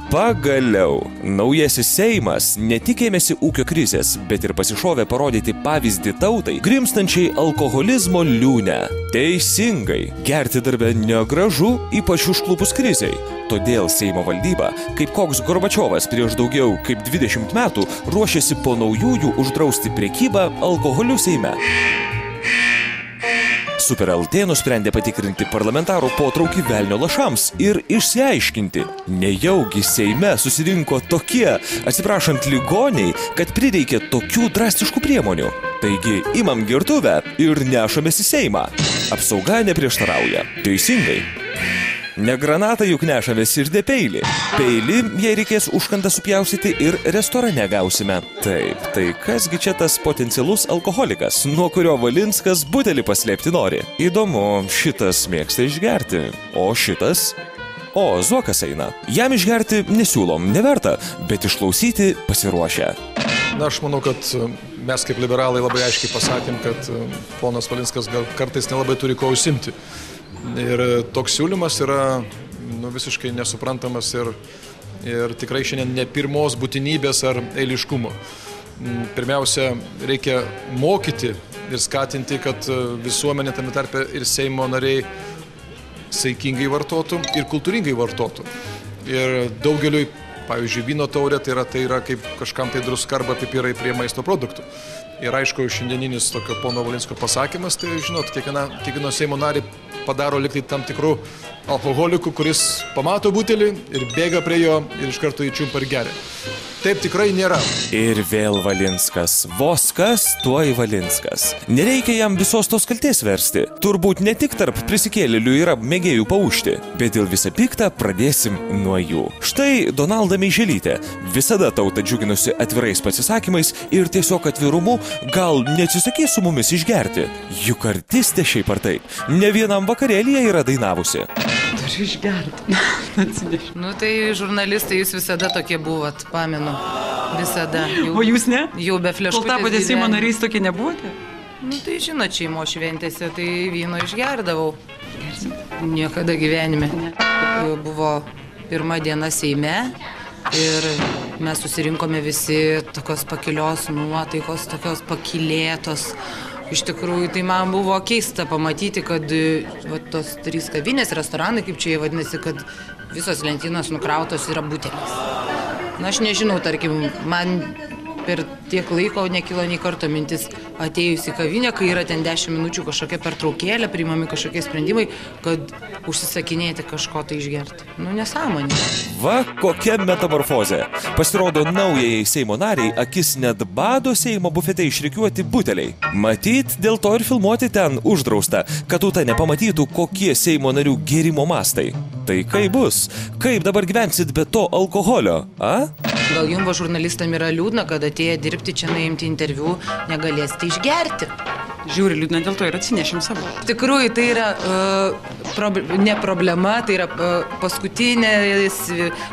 Pagaliau, naujasis Seimas ne tik ėmėsi ūkio krizės, bet ir pasišovė parodyti pavyzdį tautai, grimstančiai alkoholizmo liūnę. Teisingai, gerti darbe negražu, ypač užklupus krizei. Todėl Seimo valdyba, kaip koks Gorbačiovas prieš daugiau kaip 20 metų, ruošiasi po naujųjų uždrausti prekybą alkoholiu Seime. Super LT nusprendė patikrinti parlamentarų potraukį velnio lašams ir išsiaiškinti, nejaugi Seime susirinko tokie, atsiprašant ligoniai, kad prireikė tokių drastiškų priemonių. Taigi, imam gertuvę ir nešamės į Seimą. Apsauga neprieštarauja. Teisingai. Ne granatą juk nešamės ir peilį. Peilį, jei reikės užkandą supjausyti, ir restorane gausime. Taip, tai kasgi čia tas potencialus alkoholikas, nuo kurio Valinskas butelį paslėpti nori? Įdomu, šitas mėgsta išgerti, o šitas? O, Zuokas eina. Jam išgerti nesiūlom, neverta, bet išklausyti pasiruošę. Na, aš manau, kad mes kaip liberalai labai aiškiai pasakėm, kad ponas Valinskas gal kartais nelabai turi ko užsimti. Ir toks siūlymas yra visiškai nesuprantamas ir tikrai šiandien ne pirmos būtinybės ar eiliškumo. Pirmiausia, reikia mokyti ir skatinti, kad visuomenė tame tarpe ir Seimo nariai saikingai vartotų ir kultūringai vartotų. Ir daugeliui, pavyzdžiui, vyno taurė tai yra kaip kažkam tai druska arba pipirai prie maisto produktų. Ir aišku, šiandieninis tokio pono Valinsko pasakymas, tai žinot, kiekvieno Seimo narį padaro liktai tam tikrų alkoholikų, kuris pamato butelį ir bėga prie jo ir iš karto įčiumpa ir geria. Taip tikrai nėra. Ir vėl Valinskas. Vos kas, tuoj Valinskas. Nereikia jam visos tos kaltės versti. Turbūt ne tik tarp prisikėlėlių yra mėgėjų paušti, bet dėl visą piktą pradėsim nuo jų. Štai Donalda Meiželytė. Visada tautą džiuginusi atvirais pasisakymais ir tiesiog atvirumu, gal neatsisakys su mumis išgerti. Juk artistė šiaip ar taip. Ne vienam vakarėlyje yra dainavusi. Turiu išgerti. Nu tai žurnalistai jūs visada tokie buvot, pamenu. Visada. O jūs ne? Jau be fliaškutės. Kol tapote Seimo nariais tokie nebuvote? Nu tai žinot, šeimos šventėse tai vyno išgerdavau. Niekada gyvenime. Buvo pirma diena Seime ir mes susirinkome visi tokios pakilios nuotaikos, tokios pakylėtos. Iš tikrųjų, tai man buvo keista pamatyti, kad tos 3 kavinės, restoranai, kaip čia jie vadinasi, kad visos lentynos nukrautos yra buteliais. Na, aš nežinau, tarkim, man per tiek laiko nekilo nei karto mintis atėjus į kavinę, kai yra ten 10 minučių kažkokia pertraukėlė, priimami kažkokie sprendimai, kad užsisakinėti kažko tai išgerti. Nu, nesąmonė. Va, kokia metamorfozė. Pasirodo, naujajai Seimo nariai akis net bado Seimo bufete išrikiuoti buteliai. Matyt, dėl to ir filmuoti ten uždrausta, kad tauta nepamatytų, kokie Seimo narių gėrimo mastai. Tai kaip bus? Kaip dabar gyvensit be to alkoholio, a? Gal jums žurnalistam yra liūdna, kad atėję dirbti čia naimti interviu, negalėsite išgerti? Žiūri, liūdna dėl to ir atsinešim savo. Tikrųjų, tai yra ne problema, tai yra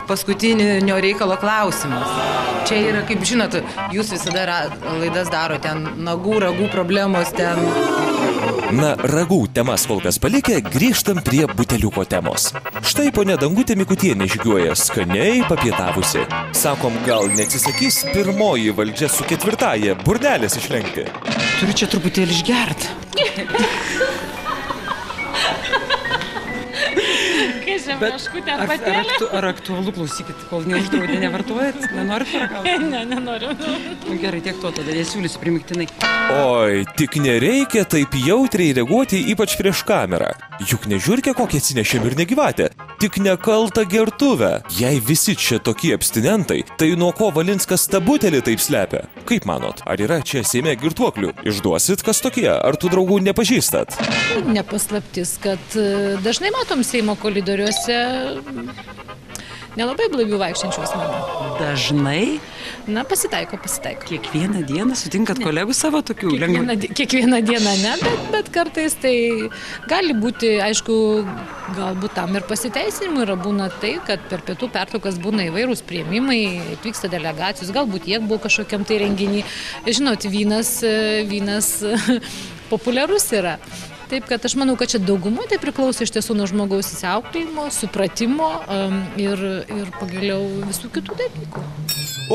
paskutinio reikalo klausimas. Čia yra, kaip žinot, jūs visada laidas daro, ten nagų, ragų problemos, ten... Na, ragų temas kol kas palikę, grįžtam prie buteliuko temos. Štai ponia Dangutė Mikutienė žygiuoja skaniai papietavusi. Sakom, gal neatsisakys pirmoji valdžia su 4-ąja burdelės išlenkti. Turiu čia truputėlį išgerti. Ar aktualu, klausykit, kol neuždraudė, nevartojat? Nenorit paragauti? Ne, nenoriu. Gerai, tiek to tada, nesiūlysiu primiktinai. Oi, tik nereikia taip jautriai reaguoti, ypač prieš kamerą. Juk nežiūrkė, kokią atsinešėm ir negyvatę. Tik nekaltą gertuvę. Jei visi čia tokie abstinentai, tai nuo ko Valinskas tą butelį taip slepia? Kaip manot, ar yra čia Seime girtuoklių? Išduosit, kas tokie? Ar tų draugų nepažįstat? Nepaslaptis, kad dažnai matom Seimo koridoriuose nelabai blaivių vaikščiančių asmenų. Dažnai? Na, pasitaiko. Kiekvieną dieną sutinkat kolegų savo tokių? Kiekvieną dieną ne, bet kartais tai gali būti, aišku, galbūt tam ir pasiteisinimų yra būna tai, kad per pietų pertraukas būna įvairūs priėmimai, atvyksta delegacijos, galbūt jie buvo kažkokiam tai renginį. Žinot, vynas populiarus yra. Taip, kad aš manau, kad čia dauguma tai priklauso iš tiesų nuo žmogaus įsiauklėjimo, supratimo ir pagaliau visų kitų dalykų.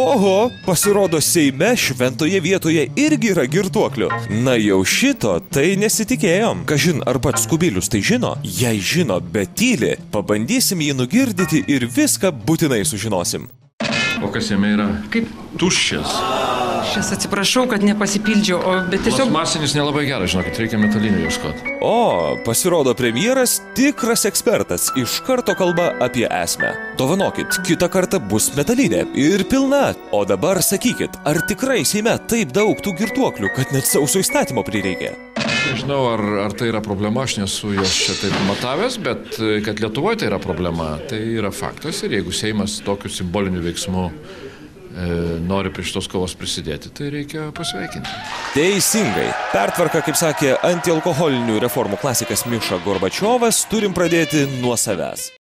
Oho, pasirodo Seime šventoje vietoje irgi yra girtuoklių. Na jau šito, tai nesitikėjom. Kažin, ar pats Kubilius tai žino? Jei žino, bet tyli, pabandysim jį nugirdyti ir viską būtinai sužinosim. O kas jame yra? Kaip? Tuščias. Aš atsiprašau, kad nepasipildžiau, bet tiesiog... Plastmasinis nelabai geras, žinokit, reikia metalinių ieškoti. O, pasirodo premjeras tikras ekspertas, iš karto kalba apie esmę. Dovanokit, kitą kartą bus metalinė ir pilna. O dabar sakykit, ar tikrai Seime taip daug tų girtuoklių, kad net sausio įstatymo prireikė? Nežinau, ar tai yra problema, aš nesu jos čia taip matavęs, bet kad Lietuvoje tai yra problema, tai yra faktas. Ir jeigu Seimas tokiu simboliniu veiksmu nori prie šitos kovos prisidėti, tai reikia pasveikinti. Teisingai. Pertvarka, kaip sakė antialkoholinių reformų klasikas Miša Gorbačiovas, turim pradėti nuo savęs.